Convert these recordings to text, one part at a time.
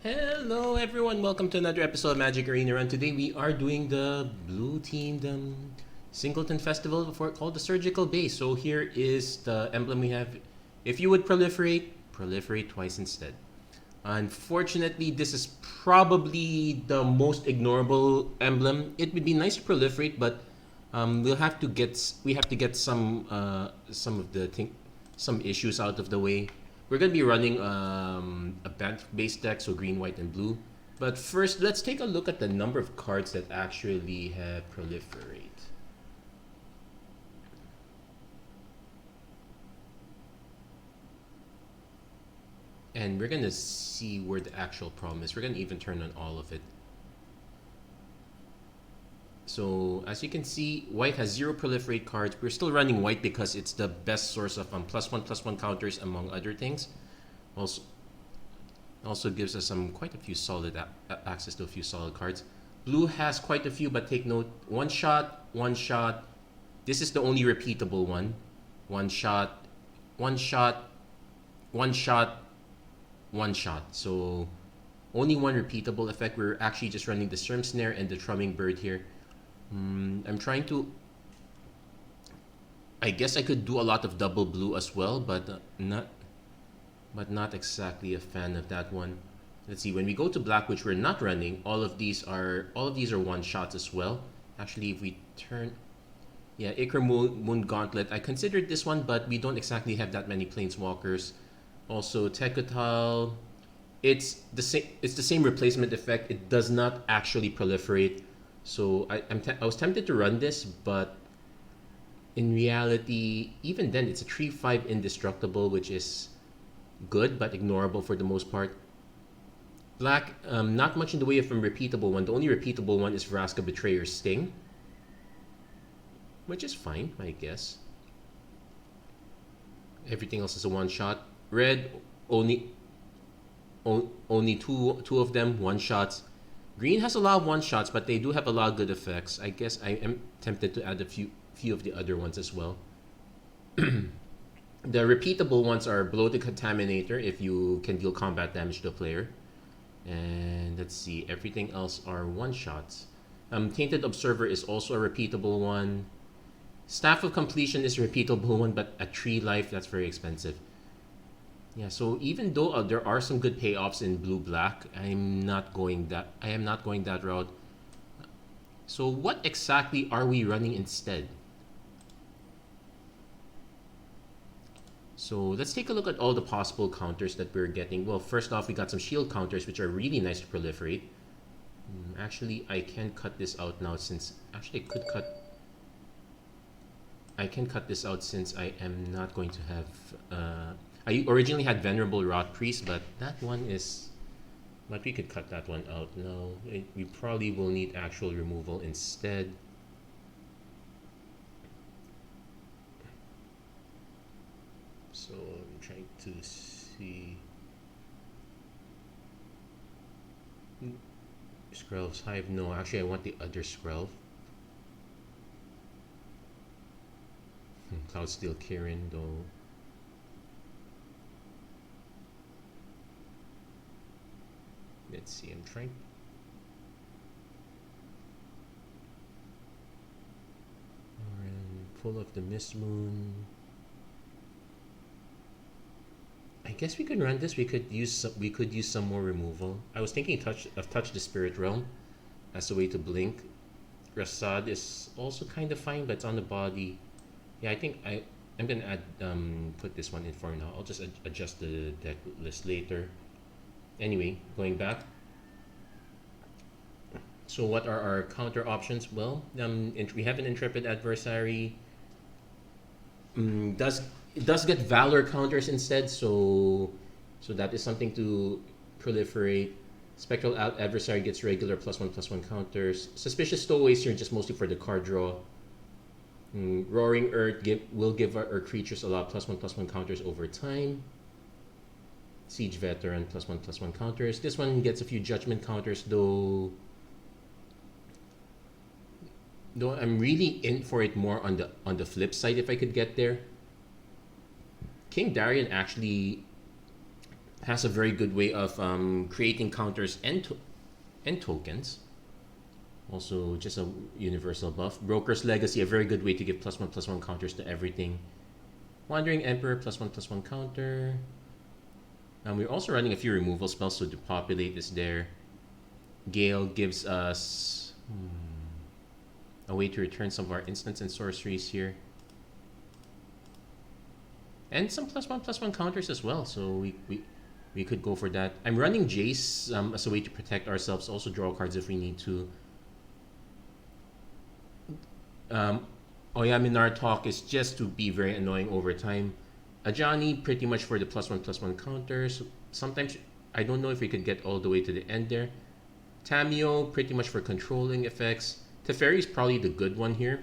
Hello everyone, welcome to another episode of MTG Arena Run. Today we are doing the blue themed singleton festival called the Surgical Base. So here is the emblem we have. If you would proliferate twice instead. Unfortunately, this is probably the most ignorable emblem. It would be nice to proliferate, but we have to get some issues out of the way. We're going to be running a Bant-based deck, so green, white, and blue. But first, let's take a look at the number of cards that actually have Proliferate. And we're going to see where the actual problem is. We're going to even turn on all of it. So as you can see, white has 0 Proliferate cards. We're still running white because it's the best source of +1/+1 counters, among other things. Also gives us quite a few solid access to a few solid cards. Blue has quite a few, but take note: one shot. This is the only repeatable one. One shot. So only one repeatable effect. We're actually just running the Sturm Snare and the Thrumming Bird here. I'm trying to... I guess I could do a lot of double blue as well, but not exactly a fan of that one. Let's see, when we go to black, which we're not running, all of these are one shots as well. Actually, if we turn... Yeah, Ichor Moon Gauntlet. I considered this one, but we don't exactly have that many Planeswalkers. Also, Tekotal. It's the same replacement effect. It does not actually proliferate. So I was tempted to run this, but in reality, even then, it's a 3/5 indestructible, which is good but ignorable for the most part. Black, not much in the way of a repeatable one. The only repeatable one is Vraska Betrayer's Sting, which is fine, I guess. Everything else is a one-shot. Red, only two of them one-shots. Green has a lot of one-shots, but they do have a lot of good effects. I guess I am tempted to add a few of the other ones as well. The repeatable ones are Bloated Contaminator, if you can deal combat damage to a player. And let's see, everything else are one-shots. Tainted Observer is also a repeatable one. Staff of Completion is a repeatable one, but at 3 life, that's very expensive. Yeah, so even though there are some good payoffs in blue-black, I am not going that route. So what exactly are we running instead? So let's take a look at all the possible counters that we're getting. Well, first off, we got some shield counters, which are really nice to proliferate. Actually, I can cut this out now since... Actually, I can cut this out since I am not going to have... I originally had Venerable Rot Priest, but that one is... But we could cut that one out. No, we probably will need actual removal instead. So I'm trying to see... Skrelv's Hive? No, actually I want the other Skrelv. Cloudsteel Kirin, though. Let's see, I'm trying. Full of the Mist Moon. I guess we could run this. We could use some more removal. I was thinking of Touch the Spirit Realm as a way to blink. Rasad is also kind of fine, but it's on the body. Yeah, I think I'm gonna add put this one in for now. I'll just adjust the deck list later. Anyway, going back. So what are our counter options? Well, we have an Intrepid Adversary. It does get Valor counters instead, so that is something to proliferate. Spectral Adversary gets regular +1/+1 counters. Suspicious Stowaways here just mostly for the card draw. Roaring Earth will give our creatures a lot of +1/+1 counters over time. Siege Veteran +1/+1 counters. This one gets a few Judgment counters, though I'm really in for it more on the flip side if I could get there. King Darian actually has a very good way of creating counters and tokens. Also, just a universal buff. Broker's Legacy, a very good way to give +1/+1 counters to everything. Wandering Emperor, +1/+1 counter. We're also running a few removal spells, so Depopulate is there. Gale gives us a way to return some of our instants and sorceries here. And some +1/+1 counters as well, so we could go for that. I'm running Jace as a way to protect ourselves, also draw cards if we need to. Oyaminar Talk is just to be very annoying over time. Ajani pretty much for the +1/+1 counters. Sometimes I don't know if we could get all the way to the end there. Tamio pretty much for controlling effects. Teferi is probably the good one here.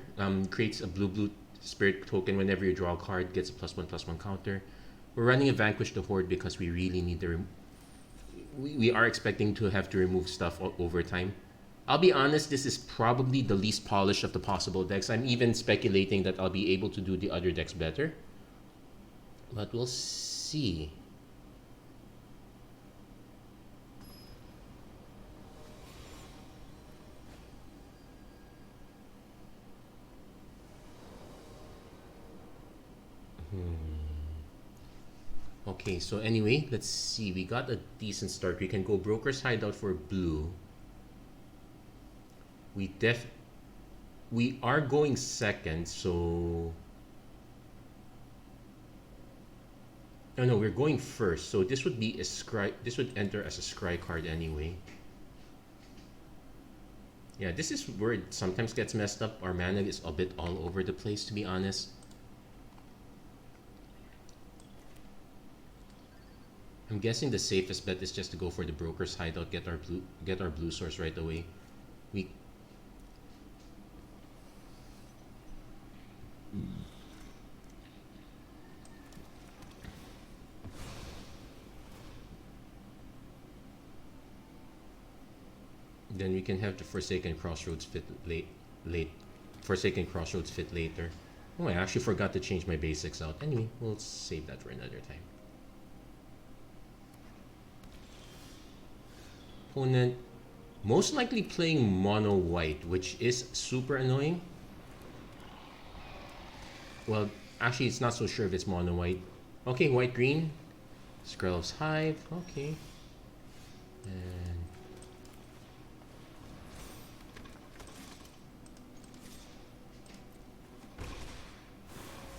Creates a blue spirit token whenever you draw a card, gets a +1/+1 counter. We're running a Vanquish the Horde because we really need to. We are expecting to have to remove stuff over time. I'll be honest, this is probably the least polished of the possible decks. I'm even speculating that I'll be able to do the other decks better. But we'll see. Okay, so anyway, let's see. We got a decent start. We can go Broker's Hideout for blue. We are going second, so no, we're going first. So this would be a scry. This would enter as a scry card anyway. Yeah, this is where it sometimes gets messed up. Our mana is a bit all over the place, to be honest. I'm guessing the safest bet is just to go for the Broker's Hideout, get our blue source right away. Then we can have the Forsaken Crossroads fit late. Forsaken Crossroads fit later. Oh, I actually forgot to change my basics out. Anyway, we'll save that for another time. Opponent most likely playing mono white, which is super annoying. Well, actually, it's not so sure if it's mono white. Okay, white green. Skrelv's Hive. Okay.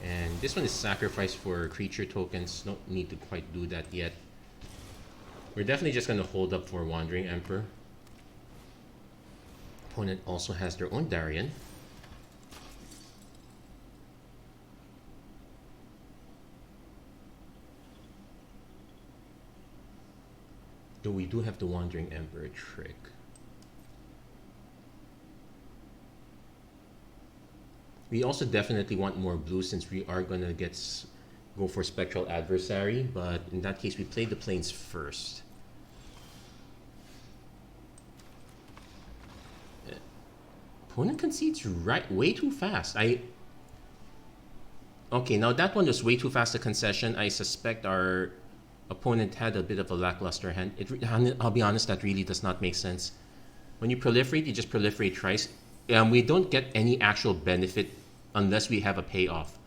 And this one is sacrifice for creature tokens. Don't need to quite do that yet. We're definitely just going to hold up for Wandering Emperor. Opponent also has their own Darien. Though we do have the Wandering Emperor trick. We also definitely want more blue since we are going to go for Spectral Adversary, but in that case we play the plains first. Opponent concedes way too fast. Okay, now that one was way too fast a concession. I suspect our opponent had a bit of a lackluster hand. I'll be honest, that really does not make sense. When you proliferate, you just proliferate twice. We don't get any actual benefit unless we have a payoff.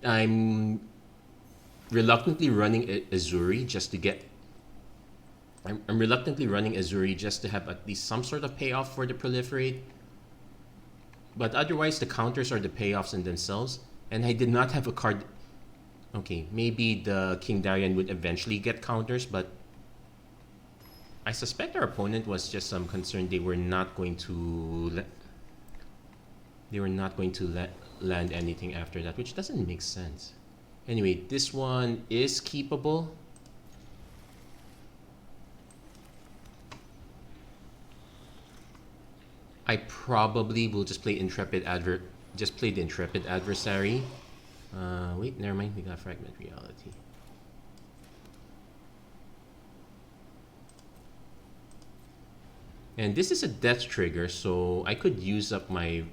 I'm reluctantly running Azuri just to get. I'm reluctantly running Azuri just to have at least some sort of payoff for the proliferate. But otherwise, the counters are the payoffs in themselves. And I did not have a card. Okay, maybe the King Darien would eventually get counters, but I suspect our opponent was just concerned they were not going to land anything after that, which doesn't make sense. Anyway, this one is keepable. I probably will just play the Intrepid Adversary. Wait, never mind. We got Fragment Reality. And this is a death trigger, so I could use up my.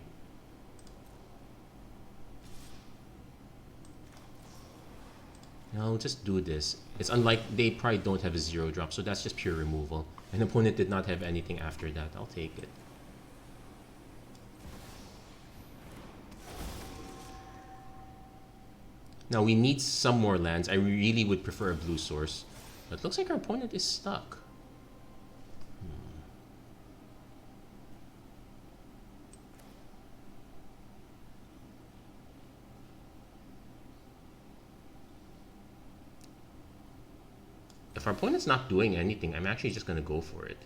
I'll just do this. It's unlike they probably don't have a 0 drop, so that's just pure removal. An opponent did not have anything after that. I'll take it. Now we need some more lands. I really would prefer a blue source. But it looks like our opponent is stuck. If our opponent's not doing anything, I'm actually just going to go for it.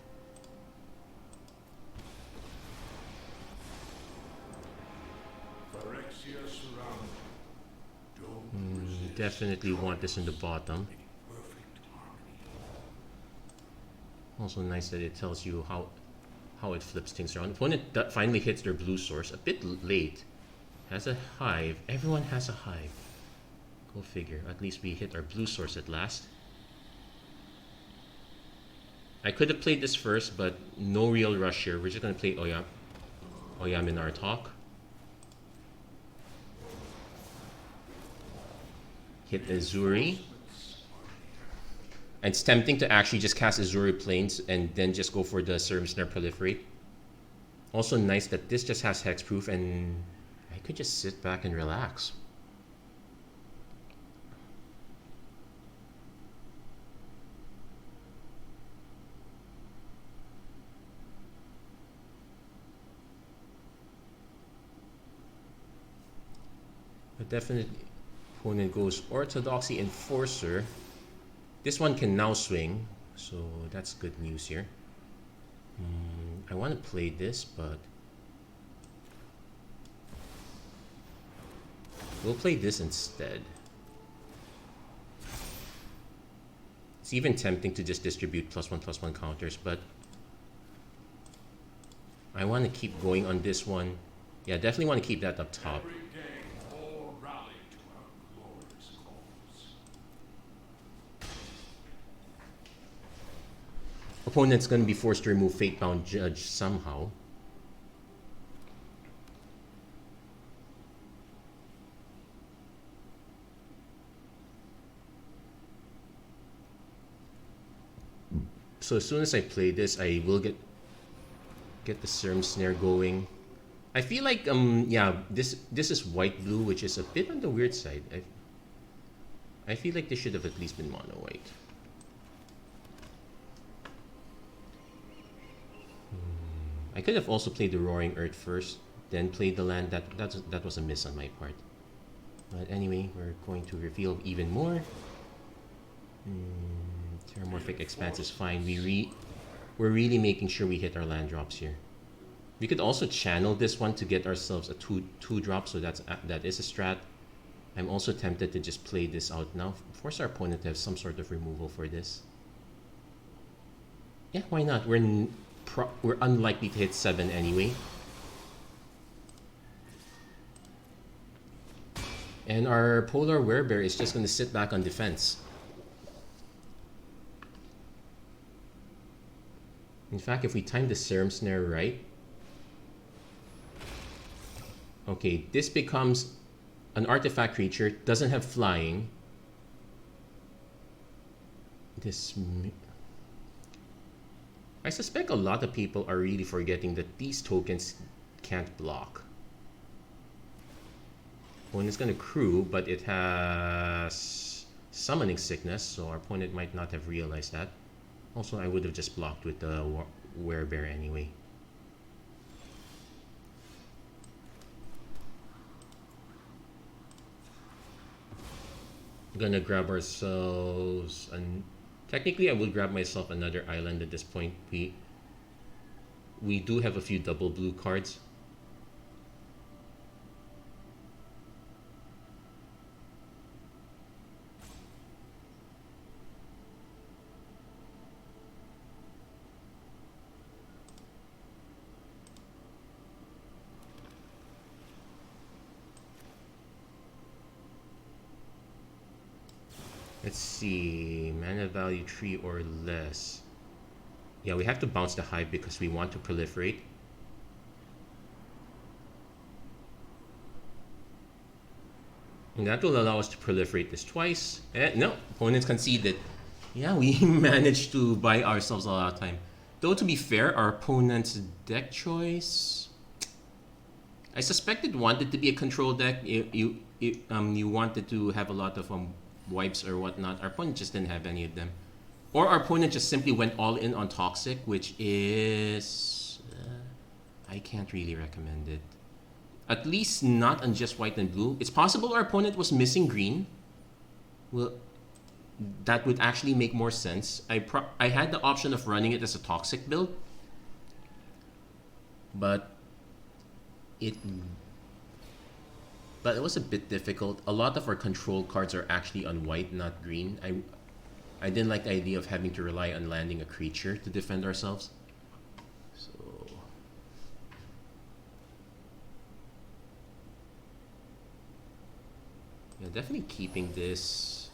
Phyrexia surround. Definitely want this in the bottom. Also nice that it tells you how it flips things around. Opponent finally hits their blue source a bit late. Has a hive. Everyone has a hive. Go figure. At least we hit our blue source at last. I could have played this first, but no real rush here. We're just going to play Oyam in our talk. Hit Azuri. And it's tempting to actually just cast Azuri Plains and then just go for the Serum Snare Proliferate. Also nice that this just has hexproof and I could just sit back and relax. But definitely, opponent goes Orthodoxy Enforcer. This one can now swing, so that's good news here. I want to play this, but we'll play this instead. It's even tempting to just distribute +1/+1 counters, but I want to keep going on this one. Yeah, definitely want to keep that up top. Opponent's going to be forced to remove Fatebound Judge somehow. So as soon as I play this, I will get the Serum Snare going. I feel like yeah, this is white-blue, which is a bit on the weird side. I feel like this should have at least been mono-white. I could have also played the Roaring Earth first, then played the land. That was a miss on my part. But anyway, we're going to reveal even more. Terramorphic Expanse is fine. We're really making sure we hit our land drops here. We could also channel this one to get ourselves a two drop, so that is a strat. I'm also tempted to just play this out now, force our opponent to have some sort of removal for this. Yeah, why not? We're unlikely to hit 7 anyway. And our Polar Werebear is just going to sit back on defense. In fact, if we time the Serum Snare right... Okay, this becomes an artifact creature, doesn't have flying. I suspect a lot of people are really forgetting that these tokens can't block. Opponent is going to crew, but it has Summoning Sickness, so our opponent might not have realized that. Also, I would have just blocked with the Werebear anyway. We're gonna grab ourselves an... Technically, I would grab myself another island at this point. We do have a few double blue cards. Let's see, mana value 3 or less. Yeah, we have to bounce the Hive because we want to proliferate. And that will allow us to proliferate this twice. No, opponents conceded. Yeah, we managed to buy ourselves a lot of time. Though to be fair, our opponent's deck choice, I suspect it wanted to be a control deck. You wanted to have a lot of wipes or whatnot. Our opponent just didn't have any of them. Or our opponent just simply went all in on Toxic, which is... I can't really recommend it. At least not on just white and blue. It's possible our opponent was missing green. Well, that would actually make more sense. I had the option of running it as a Toxic build. But it was a bit difficult. A lot of our control cards are actually on white, not green. I didn't like the idea of having to rely on landing a creature to defend ourselves. So yeah, definitely keeping this.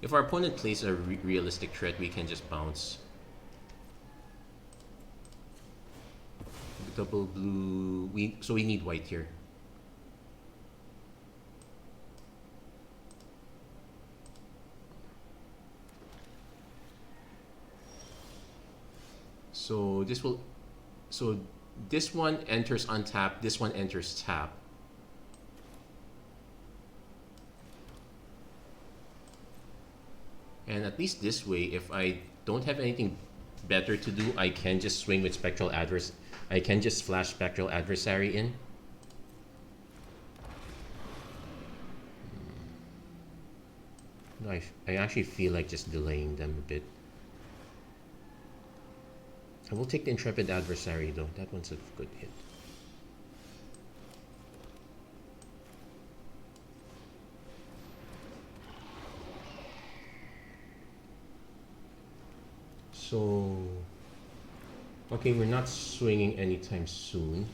If our opponent plays a realistic threat, we can just bounce. Double blue. So we need white here. So this one enters untap, this one enters tap. And at least this way, if I don't have anything better to do, I can just swing with Spectral Adversary. I can just flash Spectral Adversary in. I actually feel like just delaying them a bit. I will take the Intrepid Adversary though. That one's a good hit. So, okay, we're not swinging anytime soon.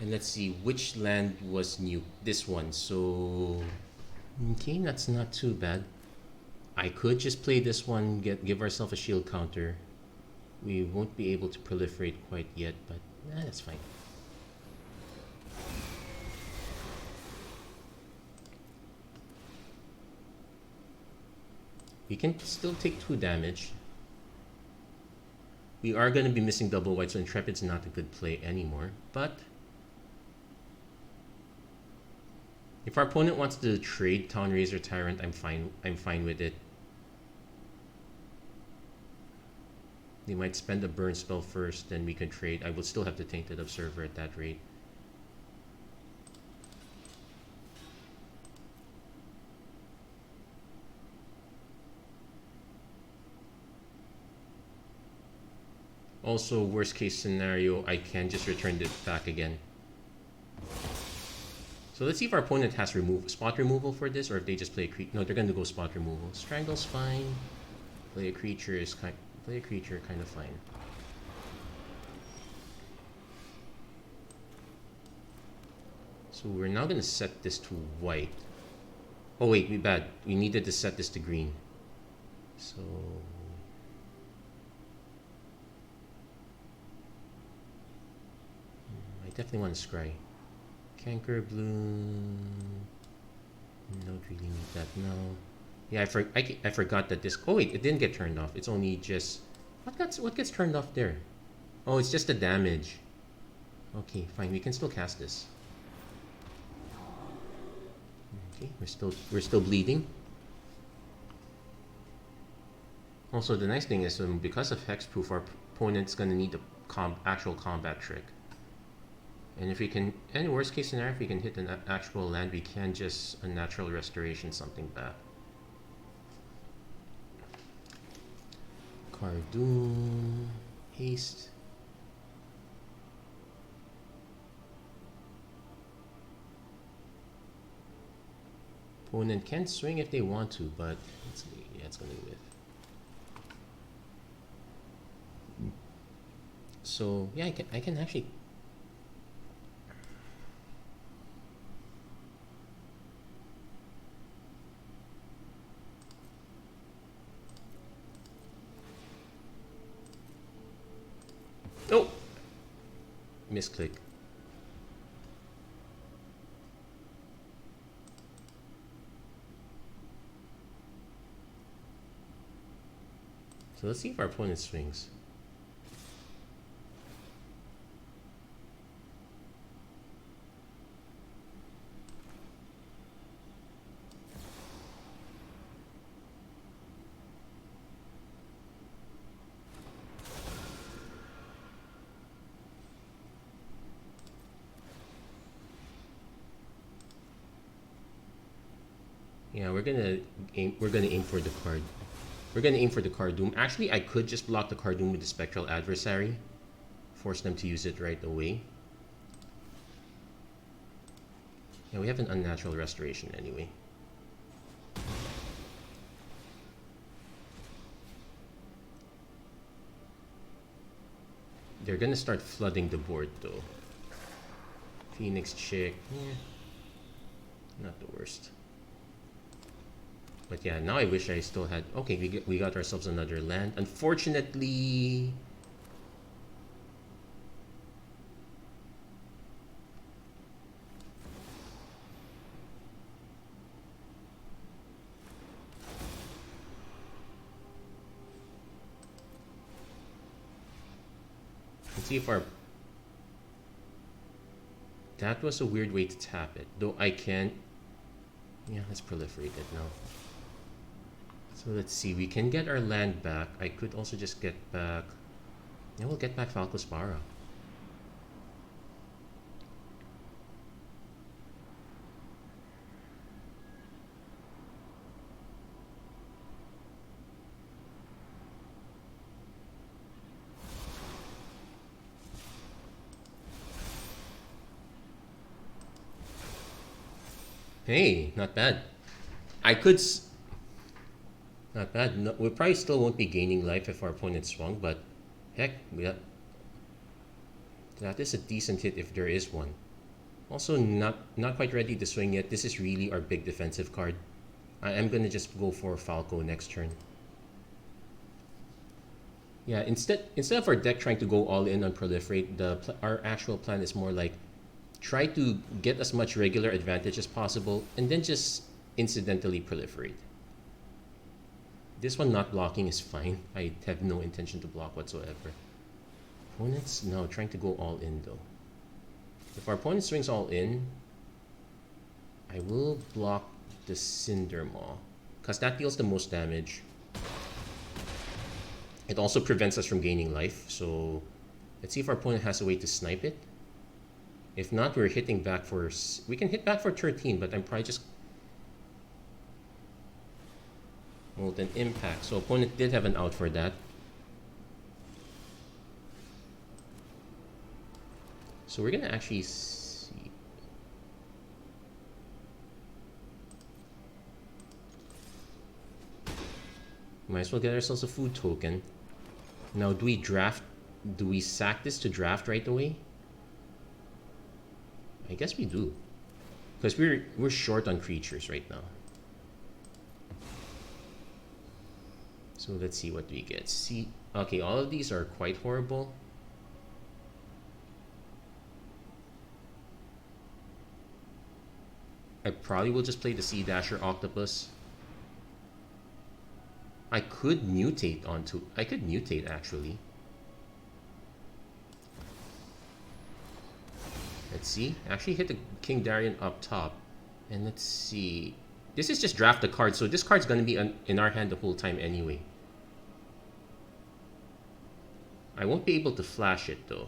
And let's see, which land was new? This one. So, okay, that's not too bad. I could just play this one, give ourselves a shield counter. We won't be able to proliferate quite yet, but that's fine. We can still take 2 damage. We are going to be missing double white, so Intrepid's not a good play anymore. But if our opponent wants to trade Town Razor Tyrant, I'm fine with it. They might spend a burn spell first, then we can trade. I will still have the Tainted Observer at that rate. Also, worst case scenario, I can just return it back again. So let's see if our opponent has spot removal for this, or if they just play a creature. No, they're going to go spot removal. Strangle's fine. Play a creature kind of fine. So we're now going to set this to white. Oh wait, we needed to set this to green. So I definitely want to scry. Canker Bloom. Don't really need that now. Yeah, I forgot that this. Oh wait, it didn't get turned off. It's only just what gets turned off there. Oh, it's just the damage. Okay, fine. We can still cast this. Okay, we're still bleeding. Also, the nice thing is because of hexproof, our opponent's gonna need the actual combat trick. And if we can, any worst case scenario, if we can hit an actual land, we can just Unnatural Restoration something back. Cardoon, haste. Opponent can swing if they want to, but it's gonna whiff. So yeah, I can actually. misclick. So let's see if our opponent swings. Yeah, we're gonna aim for the card. We're gonna aim for the Cardoom. Actually, I could just block the Cardoom with the Spectral Adversary. Force them to use it right away. Yeah, we have an Unnatural Restoration anyway. They're gonna start flooding the board though. Phoenix Chick, yeah, not the worst. But yeah, now I wish I still had... Okay, we got ourselves another land. Unfortunately... Let's see if our... That was a weird way to tap it. Though I can... Yeah, let's proliferate it now. So let's see, we can get our land back. I could also just get back... Yeah, we'll get back Falco Spara. Hey, not bad. I could... Not bad. No, we probably still won't be gaining life if our opponent swung, but heck, that is a decent hit if there is one. Also, not quite ready to swing yet. This is really our big defensive card. I am gonna just go for Falco next turn. Yeah, instead of our deck trying to go all in on Proliferate, our actual plan is more like try to get as much regular advantage as possible and then just incidentally proliferate. This one not blocking is fine. I have no intention to block whatsoever. Opponent's now trying to go all in though. If our opponent swings all in, I will block the Cinder Maw, because that deals the most damage. It also prevents us from gaining life, so let's see if our opponent has a way to snipe it. If not, we're hitting back for... We can hit back for 13, but I'm probably just... Molten Impact. So opponent did have an out for that. So we're gonna actually see. Might as well get ourselves a food token. Now, do we draft? Do we sack this to draft right away? I guess we do, because we're short on creatures right now. So let's see what we get. See, okay, all of these are quite horrible. I probably will just play the Sea Dasher Octopus. I could mutate onto... I could mutate actually. Let's see. Actually hit the King Darien up top. And let's see. This is just draft a card, so this card's gonna be in our hand the whole time anyway. I won't be able to flash it though.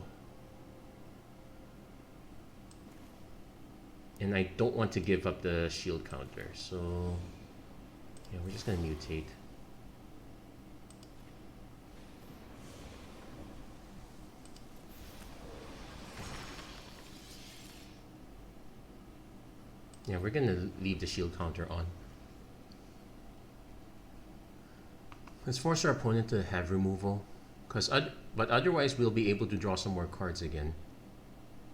And I don't want to give up the shield counter, so yeah, we're just gonna mutate. Yeah, we're gonna leave the shield counter on. Let's force our opponent to have removal, but otherwise we'll be able to draw some more cards again.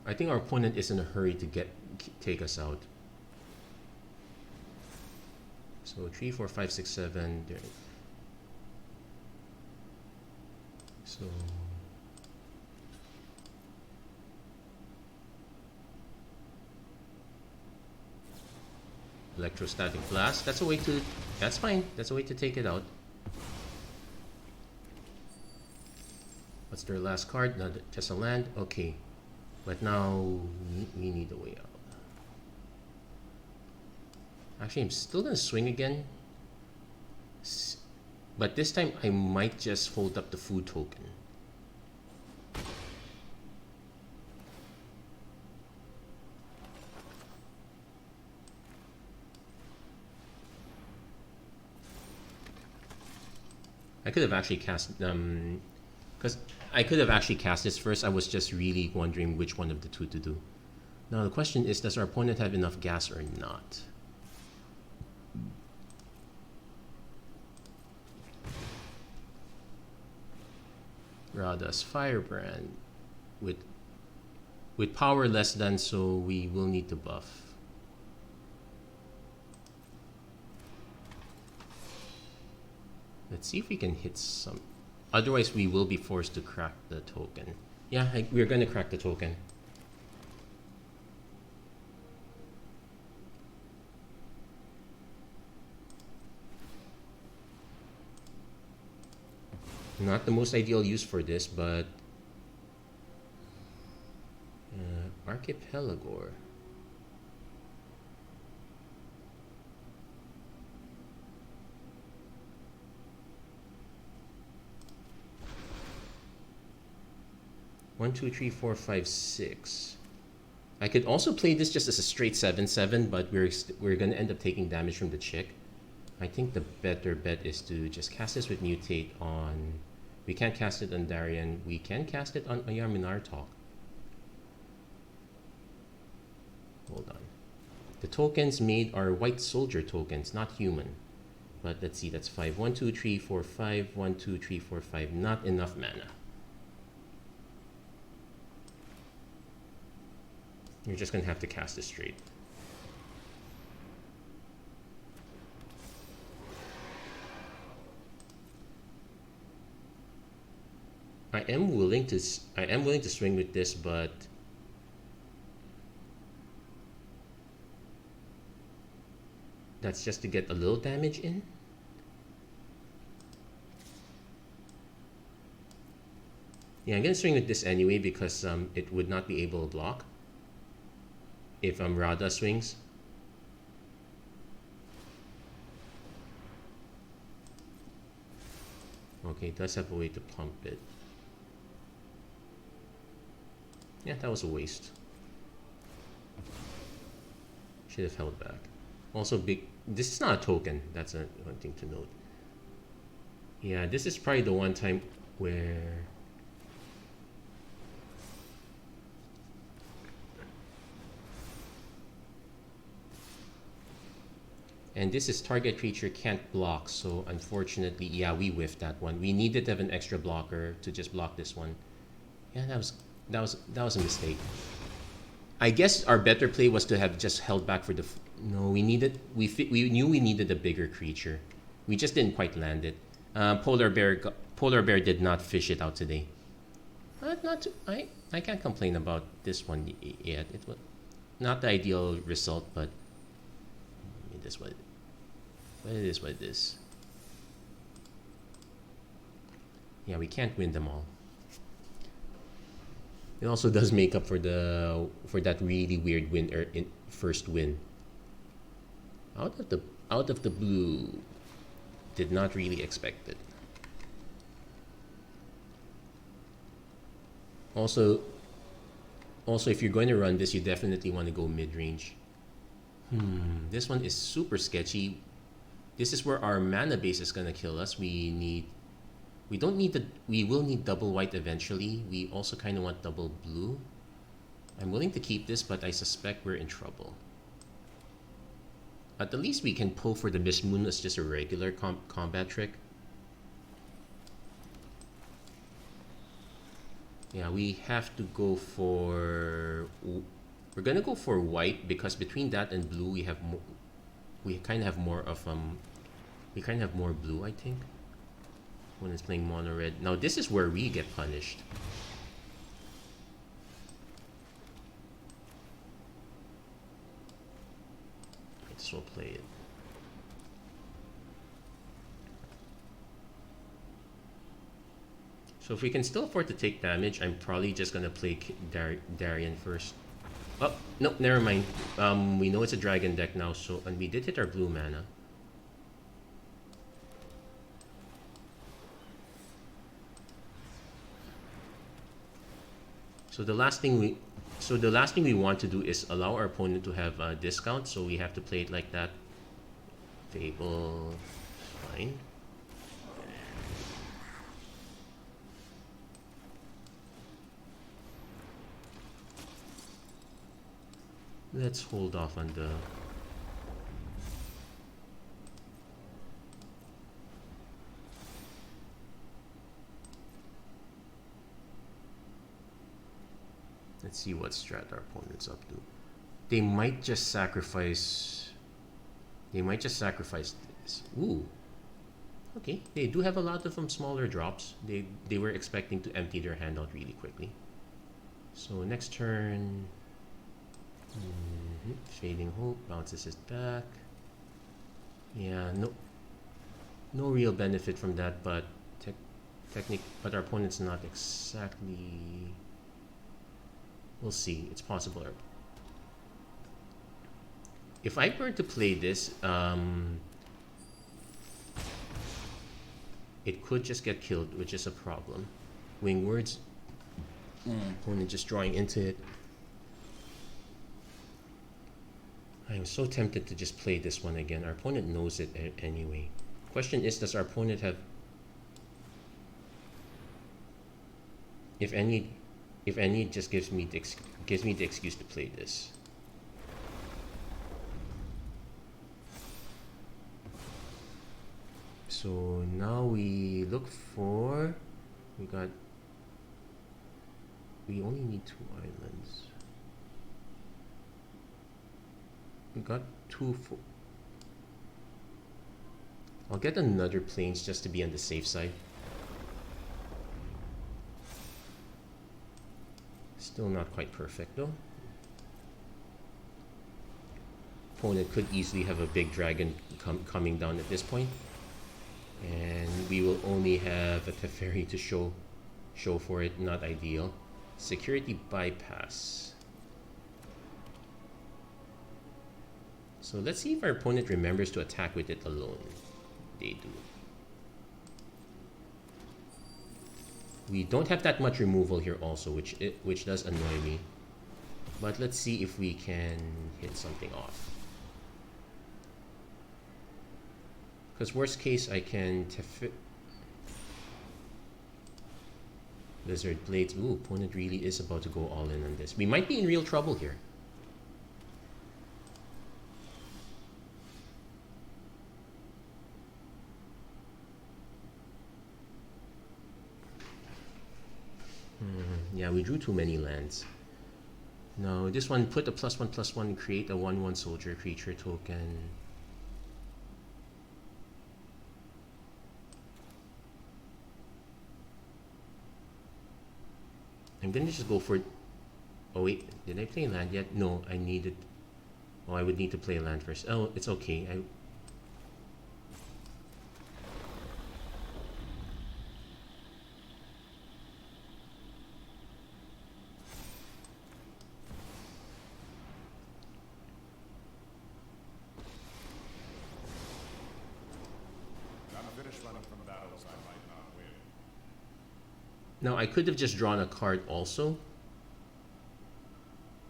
I think our opponent is in a hurry to take us out. So 3, 4, 5, 6, 7. There. So Electrostatic Blast. That's a way to... That's fine. That's a way to take it out. What's their last card? Not just a land. Okay. But now we need a way out. Actually, I'm still going to swing again. But this time, I might just fold up the food token. I could have actually cast because I could have actually cast this first. I was just really wondering which one of the two to do. Now the question is, does our opponent have enough gas or not? Rada's Firebrand with power less than, so we will need to buff. Let's see if we can hit some. Otherwise, we will be forced to crack the token. Yeah, we're going to crack the token. Not the most ideal use for this, but Archipelagor. One, two, three, four, five, six. I could also play this just as a straight 7/7, but we're gonna end up taking damage from the chick. I think the better bet is to just cast this with Mutate on. We can't cast it on Darien. We can cast it on Ayar Talk. Hold on. The tokens made are white soldier tokens, not human. But let's see, that's 5. 1, 2, 3, 4, 5. 1, 2, 3, 4, 5. Not enough mana. You're just going to have to cast it straight. I am willing to swing with this, but that's just to get a little damage in. Yeah, I'm going to swing with this anyway because it would not be able to block if Rada swings. Okay, it does have a way to pump it. Yeah, that was a waste. Should have held back. Also, this is not a token. That's one thing to note. Yeah, this is probably the one time where and this is target creature can't block, so unfortunately, yeah, we whiffed that one. We needed to have an extra blocker to just block this one. Yeah, that was a mistake. I guess our better play was to have just held back for the. No, we knew we needed a bigger creature. We just didn't quite land it. Polar Bear did not fish it out today. I can't complain about this one yet. It was not the ideal result, but it is what it is. Yeah, we can't win them all. It also does make up for that really weird win or first win. Out of the blue, did not really expect it. Also, if you're going to run this, you definitely want to go mid-range. This one is super sketchy. This is where our mana base is gonna kill us. We will need double white eventually. We also kind of want double blue. I'm willing to keep this, but I suspect we're in trouble. At the least we can pull for the Miss Moon as just a regular combat trick. Yeah, we have to go for. We're gonna go for white because between that and blue we have more. We kind of have more of We kind of have more blue, I think. When it's playing mono red. Now this is where we get punished. as well play it. So if we can still afford to take damage, I'm probably just gonna play Darien first. Oh, no, never mind. We know it's a dragon deck now, so, and we did hit our blue mana. So the last thing we want to do is allow our opponent to have a discount, so we have to play it like that. Fable, fine. Let's hold off on the... Let's see what strat our opponent's up to. They might just sacrifice... They might just sacrifice this. Ooh. Okay, they do have a lot of smaller drops. They were expecting to empty their hand out really quickly. So next turn... Fading Hope bounces it back. Yeah, no real benefit from that, but but our opponent's not exactly... We'll see. It's possible. If I were to play this, it could just get killed, which is a problem. Wingwords. Opponent just drawing into it. I'm so tempted to just play this one again. Our opponent knows it anyway. Question is, does our opponent have... If any, it just gives me the excuse to play this. So now we look for... We only need 2 islands. We got 2 full. I'll get another plains just to be on the safe side. Still not quite perfect though. Opponent could easily have a big dragon coming down at this point. And we will only have a Teferi to show for it. Not ideal. Security bypass. So let's see if our opponent remembers to attack with it alone. They do. We don't have that much removal here also, which does annoy me. But let's see if we can hit something off. Because worst case, I can Lizard Blades. Ooh, opponent really is about to go all in on this. We might be in real trouble here. Yeah, we drew too many lands. No, this one, put a +1/+1, create a 1/1 soldier creature token. I'm gonna just go for it. Oh wait, did I play land yet? No, I needed... Oh, I would need to play land first. Oh, it's okay. Now, I could have just drawn a card also,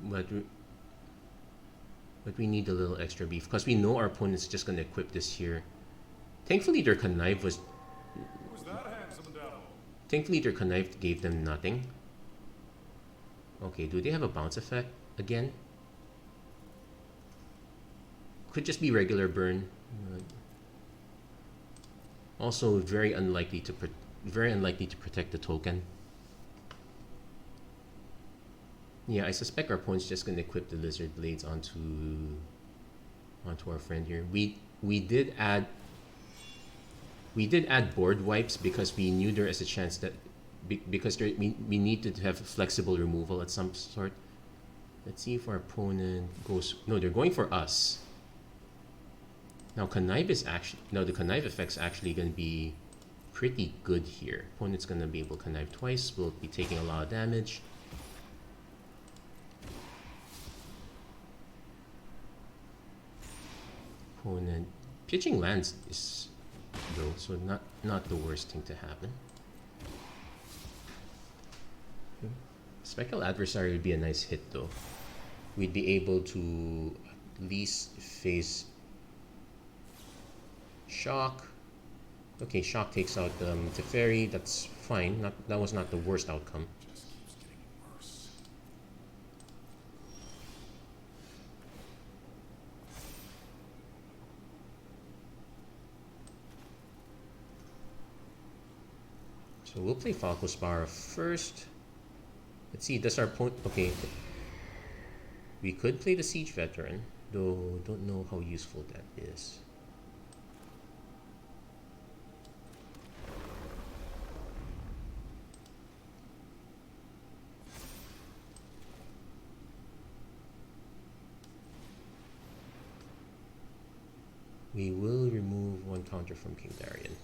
but we need a little extra beef because we know our opponent's just going to equip this here. Thankfully, their connive was... Who's that handsome devil? Thankfully, their connive gave them nothing. Okay, do they have a bounce effect again? Could just be regular burn. Also, very unlikely to protect the token. Yeah, I suspect our opponent's just gonna equip the Lizard Blades onto our friend here. We did add board wipes because we knew there is a chance that we need to have flexible removal at some sort. Let's see if our opponent goes... No, they're going for us. Now connive is actually, no, the connive effect's actually going to be pretty good here. Opponent's going to be able to connive twice. We'll be taking a lot of damage. Opponent pitching lands is though, so not the worst thing to happen. Spectral Adversary would be a nice hit though. We'd be able to at least face Shock. Okay, Shock takes out Teferi. That's fine. That was not the worst outcome. Just keeps getting worse. So we'll play Falco's Power first. Let's see, does our point... Okay. We could play the Siege Veteran, though don't know how useful that is. We will remove one counter from King Darian.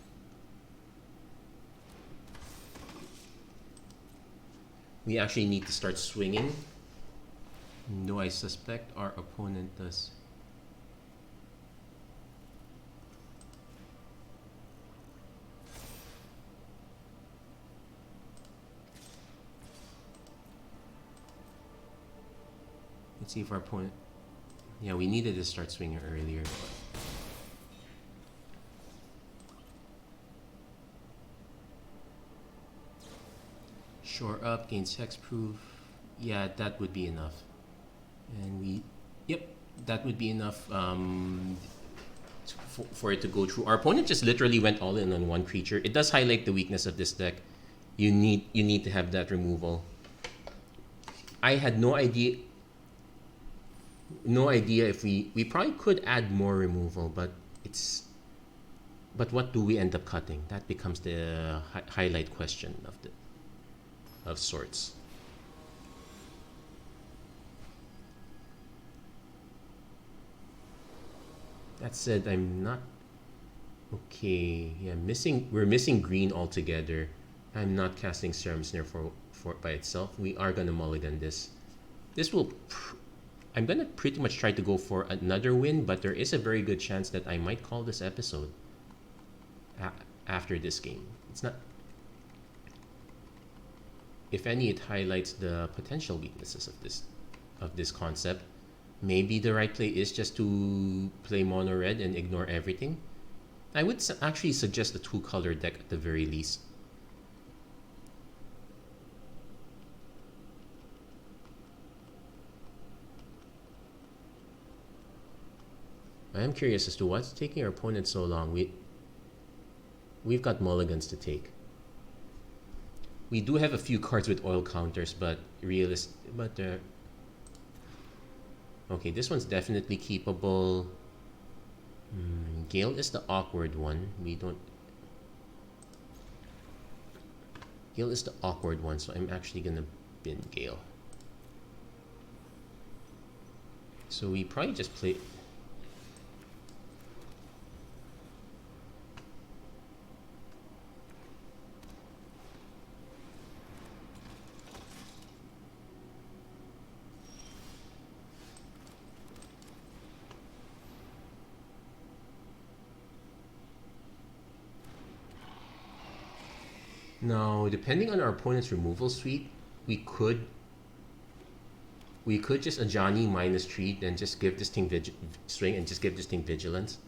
We actually need to start swinging. No, I suspect our opponent does. Let's see if our opponent... Yeah, we needed to start swinging earlier. Shore up, gains hexproof. Yeah, that would be enough. And we, yep, that would be enough for it to go through. Our opponent just literally went all in on one creature. It does highlight the weakness of this deck. You need to have that removal. I had no idea if we probably could add more removal, but what do we end up cutting? That becomes the highlight question of sorts. That said, I'm not okay. Yeah, we're missing green altogether. I'm not casting Serum Snare for by itself. We are gonna mulligan this. I'm gonna pretty much try to go for another win, but there is a very good chance that I might call this episode after this game. It's not. If any, it highlights the potential weaknesses of this concept. Maybe the right play is just to play mono red and ignore everything. I would actually suggest a 2-color deck at the very least. I am curious as to what's taking our opponent so long. We've got mulligans to take. We do have a few cards with oil counters, but okay, this one's definitely keepable. Gale is the awkward one. Gale is the awkward one, so I'm actually gonna bin Gale. So we probably just play. Now, depending on our opponent's removal suite, we could just Ajani minus treat and just give this thing swing and just give this thing vigilance.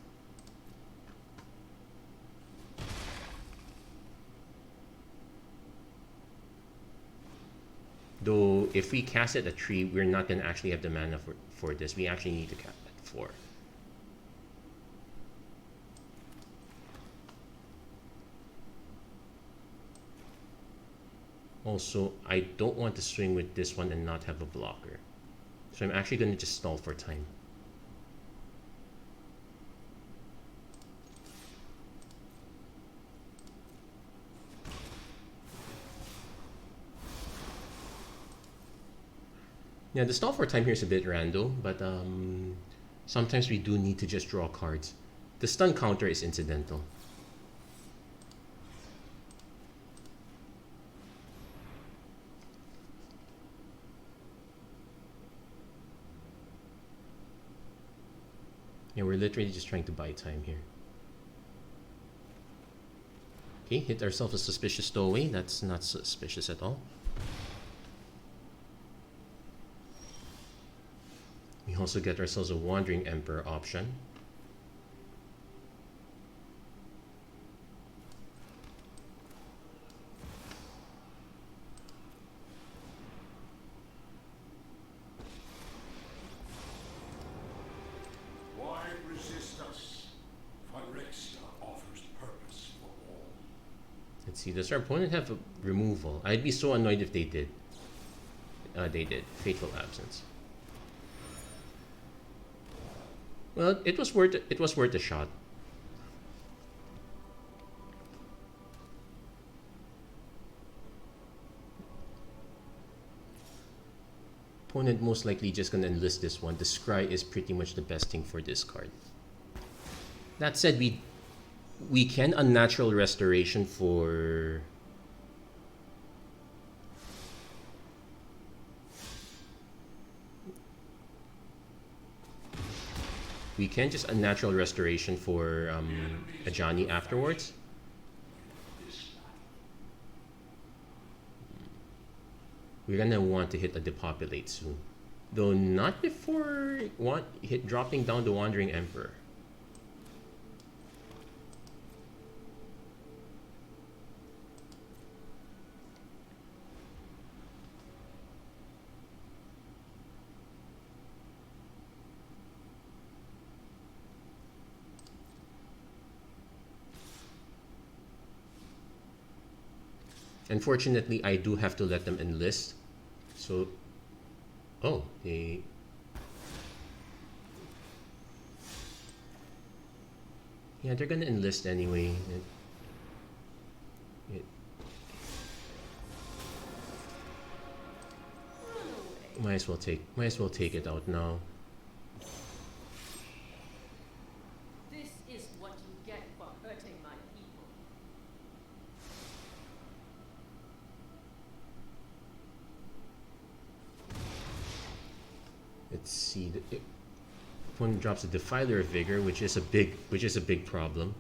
Though, if we cast it at 3, we're not going to actually have the mana for this. We actually need to cast it at 4. Also, I don't want to swing with this one and not have a blocker. So I'm actually going to just stall for time. Yeah, the stall for time here is a bit random, but sometimes we do need to just draw cards. The stun counter is incidental. Yeah, we're literally just trying to buy time here. Okay, hit ourselves a suspicious stowaway. That's not suspicious at all. We also get ourselves a Wandering Emperor option. Why resist us? Phyrexia offers purpose for all. Let's see, does our opponent have a removal? I'd be so annoyed if they did. They did. Fateful Absence. Well, it was worth a shot. Opponent most likely just gonna enlist this one. The Scry is pretty much the best thing for this card. That said, we can Unnatural Restoration for we can just Unnatural Restoration for Ajani afterwards. We're gonna want to hit a Depopulate soon, though not before dropping down the Wandering Emperor. Unfortunately, I do have to let them enlist. So, oh, they... Yeah, they're gonna enlist anyway. Might as well take it out now. This is what you get for hurting my people. Let's see. The opponent drops a Defiler of Vigor, which is a big problem.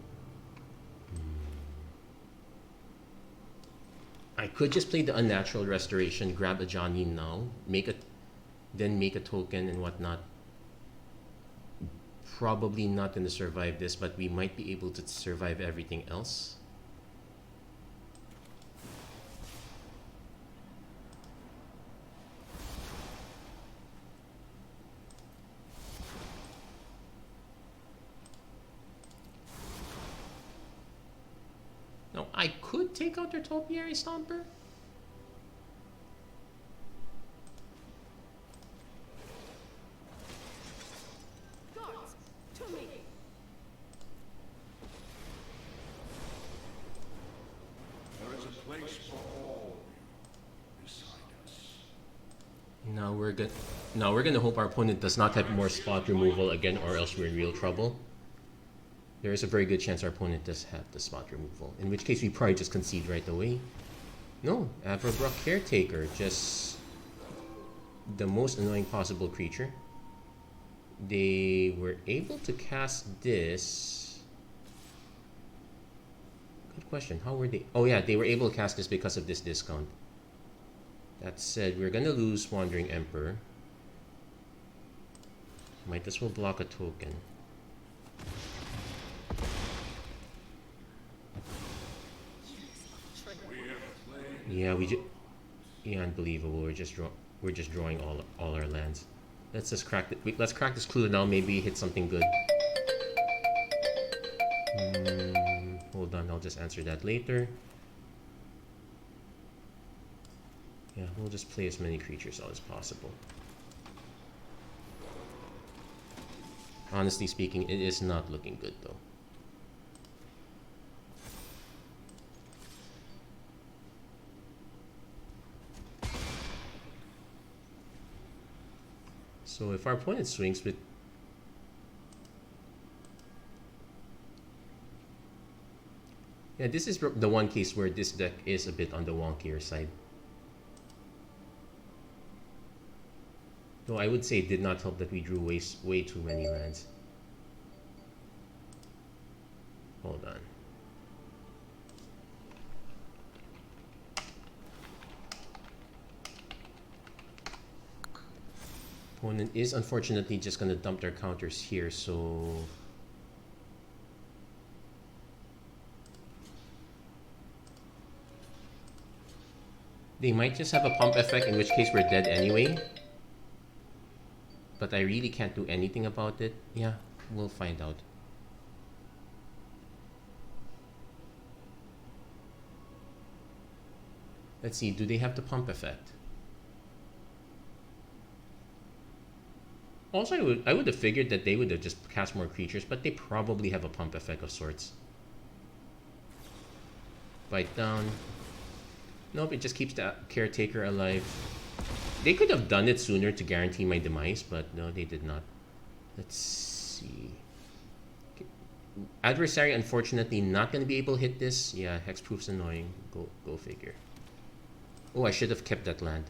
I could just play the Unnatural Restoration, grab a Johnny now, then make a token and whatnot. Probably not gonna survive this, but we might be able to survive everything else. Now, I could take out their Topiary Stomper. Guards, to me! There is a place for all beside us. Now we're gonna hope our opponent does not have more spot removal again, or else we're in real trouble. There is a very good chance our opponent does have the spot removal, in which case we probably just concede right away. No, Avabrock Caretaker, just the most annoying possible creature. They were able to cast this. Good question, how were they? Oh yeah, they were able to cast this because of this discount. That said, we're gonna lose Wandering Emperor. Might as well block a token. Yeah, yeah, unbelievable. We're just drawing all our lands. Let's just crack let's crack this clue now. Maybe hit something good. Hold on, I'll just answer that later. Yeah, we'll just play as many creatures out as possible. Honestly speaking, it is not looking good though. So if our opponent swings with... Yeah, this is the one case where this deck is a bit on the wonkier side. Though I would say it did not help that we drew way too many lands. Hold on. Opponent is unfortunately just going to dump their counters here, so... They might just have a pump effect, in which case we're dead anyway. But I really can't do anything about it. Yeah, we'll find out. Let's see, do they have the pump effect? Also, I would have figured that they would have just cast more creatures, but they probably have a pump effect of sorts. Bite down. Nope, it just keeps the caretaker alive. They could have done it sooner to guarantee my demise, but no, they did not. Let's see. Okay. Adversary, unfortunately, not going to be able to hit this. Yeah, Hexproof's annoying. Go figure. Oh, I should have kept that land.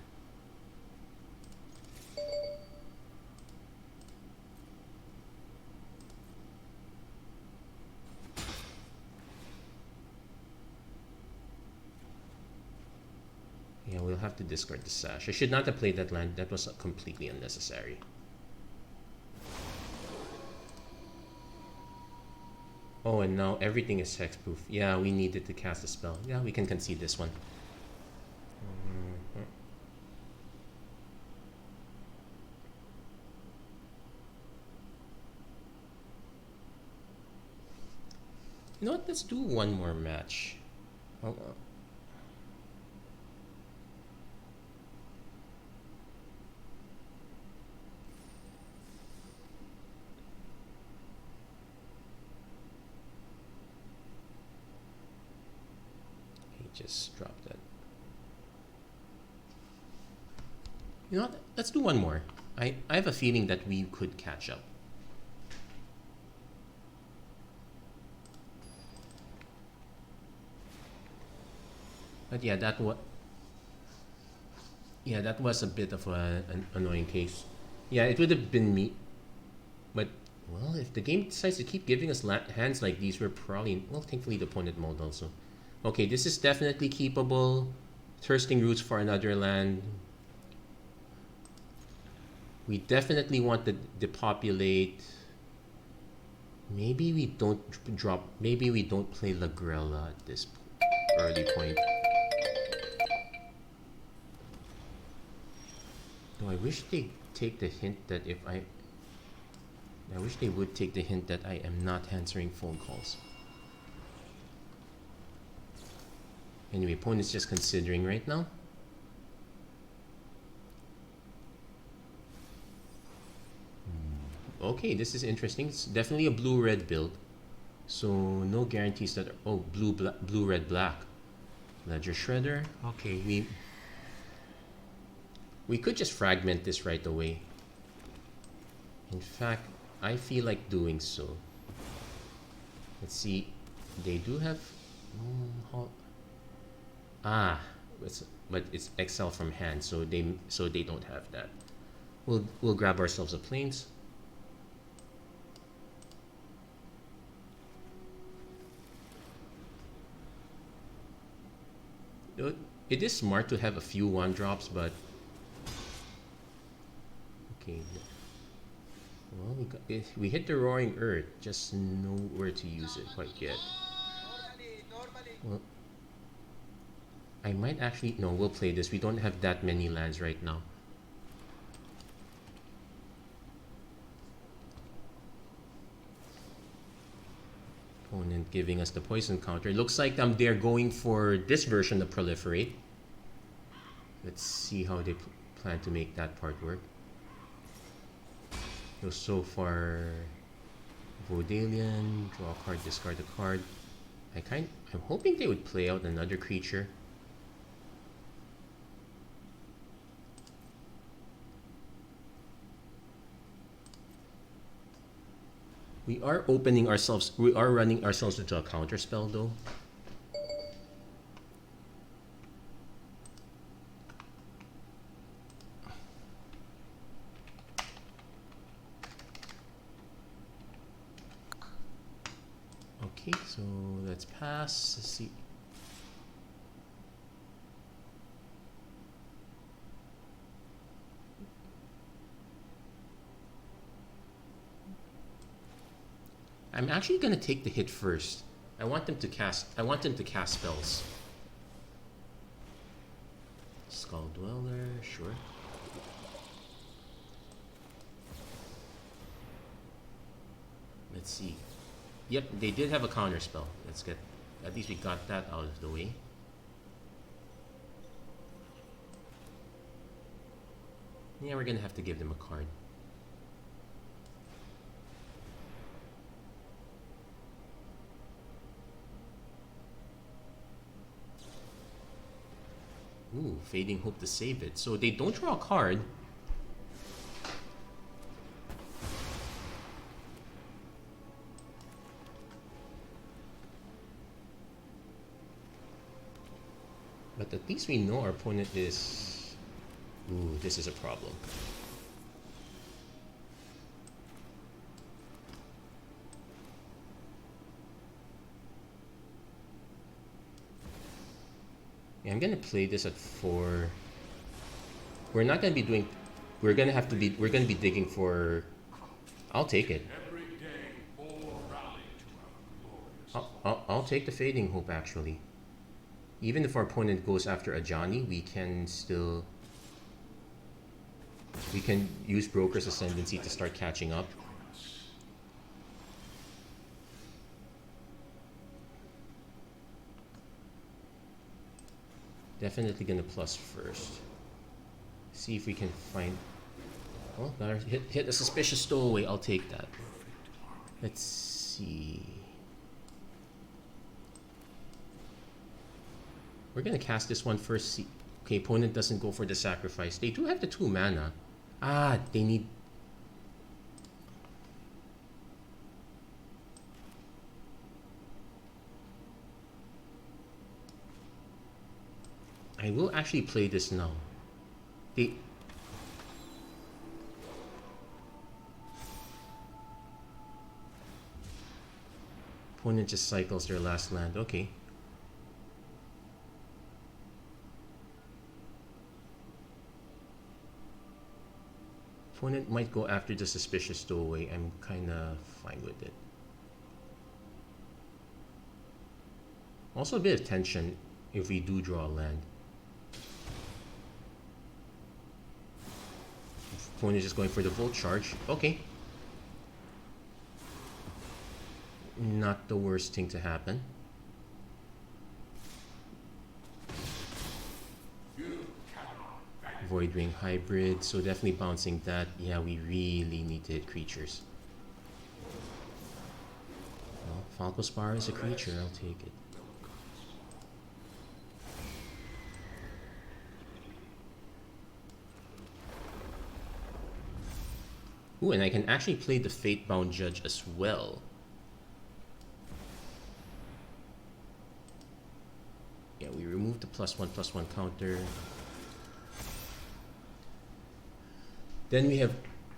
Yeah, we'll have to discard the sash. I should not have played that land. That was completely unnecessary. Oh, and now everything is hexproof. Yeah, we needed to cast a spell. Yeah, we can concede this one. You know what? Let's do one more match. Oh, just drop that. You know what? Let's do one more. I have a feeling that we could catch up. But yeah, that was a bit of an annoying case. Yeah, it would have been me. But, well, if the game decides to keep giving us hands like these, we're probably... Well, thankfully the opponent mulled also. Okay, this is definitely keepable. Thirsting Roots for another land. We definitely want to depopulate. Maybe we don't drop... Maybe we don't play Lagrella at this early point. No, I wish they'd take the hint that if I wish they would take the hint that I am not answering phone calls. Anyway, opponent's just considering right now. Okay, this is interesting. It's definitely a blue-red build. So, no guarantees that... Oh, blue-red-black. Ledger Shredder. Okay, we could just fragment this right away. In fact, I feel like doing so. Let's see. They do have... but it's exile from hand, so they don't have that. We'll grab ourselves a plains. It is smart to have a few 1-drops, but okay. Well, we hit the Roaring Earth, just nowhere to use it quite yet. Well, I might actually... No, we'll play this. We don't have that many lands right now. Opponent giving us the poison counter. Looks like they're going for this version of Proliferate. Let's see how they plan to make that part work. So far, Vodalian, draw a card, discard a card. I'm hoping they would play out another creature. We are running ourselves into a counter spell though. Okay, so let's pass. Let's see. I'm actually gonna take the hit first. I want them to cast spells. Skull Dweller, sure. Let's see. Yep, they did have a counter spell. Let's get, at least we got that out of the way. Yeah, we're gonna have to give them a card. Ooh, Fading Hope to save it. So they don't draw a card. But at least we know our opponent is... Ooh, this is a problem. Yeah, I'm gonna play this at 4. We're not gonna be doing... We're gonna be digging for... I'll take it. I'll take the Fading Hope, actually. Even if our opponent goes after Ajani, we can still... We can use Broker's Ascendancy to start catching up. Definitely gonna plus first. See if we can find... Oh, got our hit a suspicious stowaway. I'll take that. Let's see... We're gonna cast this one first. See, okay, opponent doesn't go for the sacrifice. They do have the 2 mana. Ah, they need... I will actually play this now. They... Opponent just cycles their last land. Okay. Opponent might go after the suspicious stowaway. I'm kinda fine with it. Also a bit of tension if we do draw a land. Opponent is just going for the Volt Charge. Okay. Not the worst thing to happen. Voidwing Hybrid, so definitely bouncing that. Yeah, we really need to hit creatures. Well, Falco Spar is a creature, I'll take it. Ooh, and I can actually play the Fate-Bound Judge as well. Yeah, we remove the +1/+1 counter. Then we have,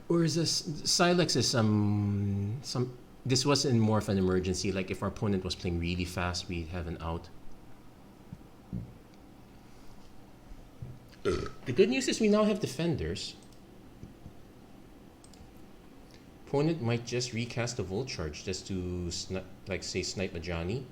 or is this, Silex is this was in more of an emergency, like if our opponent was playing really fast, we'd have an out. The good news is we now have defenders. Opponent might just recast a Volt Charge just to, like say, snipe a Johnny.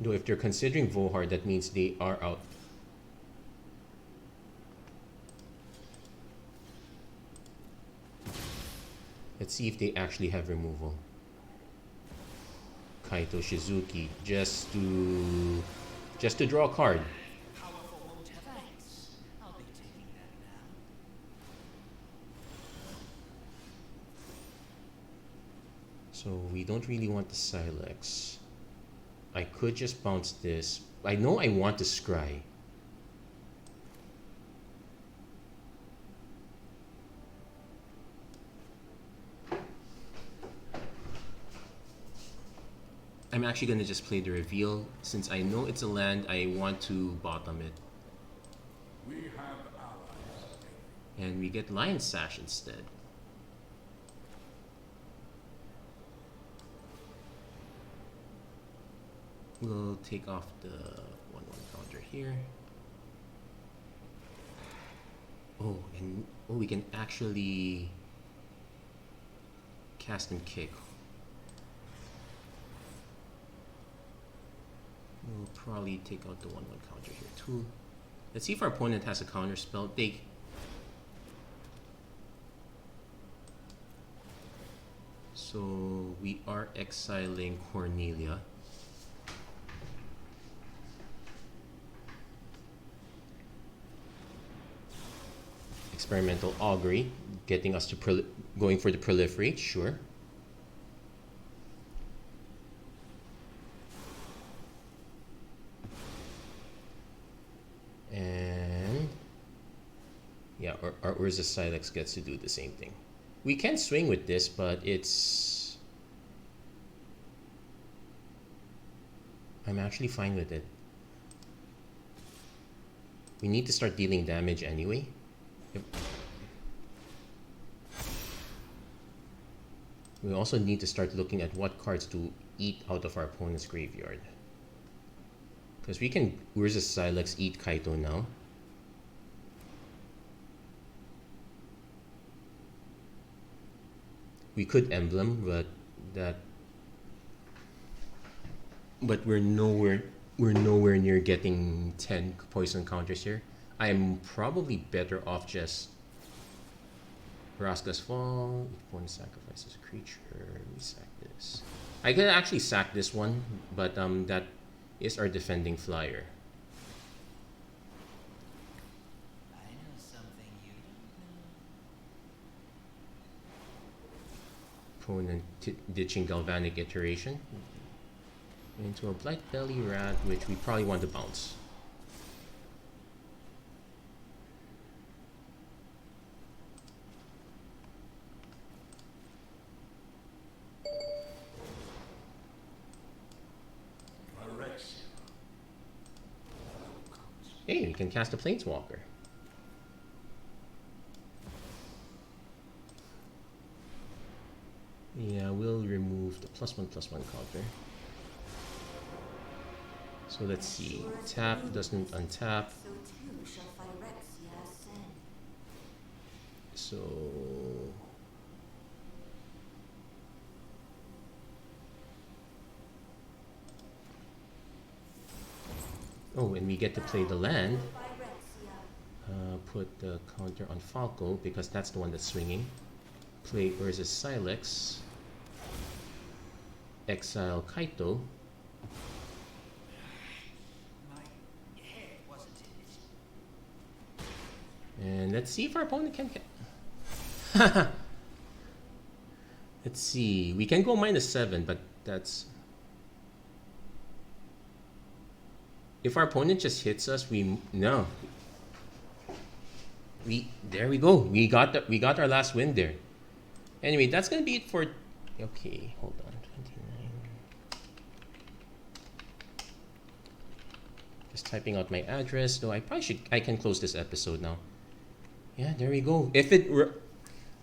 Though if they're considering Vohar, that means they are out. Let's see if they actually have removal. Kaito Shizuki, just to draw a card. So we don't really want the Silex. I could just bounce this. I know I want to scry. I'm actually going to just play the reveal. Since I know it's a land, I want to bottom it. We have allies. And we get Lion Sash instead. We'll take off the 1/1 counter here. Oh, and we can actually cast and kick. We'll probably take out the 1/1 counter here too. Let's see if our opponent has a counter spell. So we are exiling Cornelia. Experimental Augury, getting us to going for the Proliferate, sure. And yeah, our Urza Silex gets to do the same thing. We can swing with this, but it's... I'm actually fine with it. We need to start dealing damage anyway. Yep. We also need to start looking at what cards to eat out of our opponent's graveyard. Because we can Urza Silex eat Kaito now. We could Emblem, but we're nowhere near getting 10 poison counters here. I am probably better off just Vraska's Fall. If opponent sacrifices a creature, we sack this. I could actually sack this one, but that is our defending flyer. I know something you don't know. Opponent ditching Galvanic Iteration into a Blight Belly Rat, which we probably want to bounce. Phyrexia. Hey, we can cast a Planeswalker. Yeah, we'll remove the +1/+1 counter. So let's see. Tap doesn't untap. So too shall Phyrexia ascend. So oh, and we get to play the land. Put the counter on Falco because that's the one that's swinging. Play Urza Silex. Exile Kaito. My head wasn't in it. And let's see if our opponent can... Let's see. We can go -7, but that's... If our opponent just hits us, no. There we go. We got our last win there. Anyway, that's gonna be it for... Okay, hold on. 29. Just typing out my address. Though I can close this episode now. Yeah, there we go. If it were...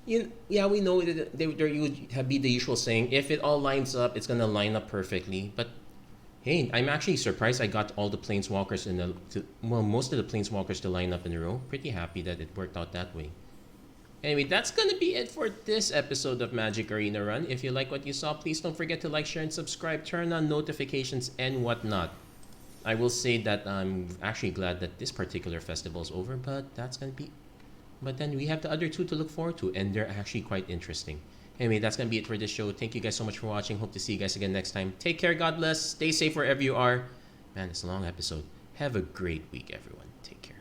yeah, we know that there would be the usual saying, if it all lines up, it's gonna line up perfectly. But hey, I'm actually surprised I got all the Planeswalkers most of the Planeswalkers to line up in a row. Pretty happy that it worked out that way. Anyway, that's gonna be it for this episode of Magic Arena Run. If you like what you saw, please don't forget to like, share, and subscribe. Turn on notifications and whatnot. I will say that I'm actually glad that this particular festival is over, but that's gonna be... But then we have the other two to look forward to, and they're actually quite interesting. Anyway, that's going to be it for this show. Thank you guys so much for watching. Hope to see you guys again next time. Take care. God bless. Stay safe wherever you are. Man, it's a long episode. Have a great week, everyone. Take care.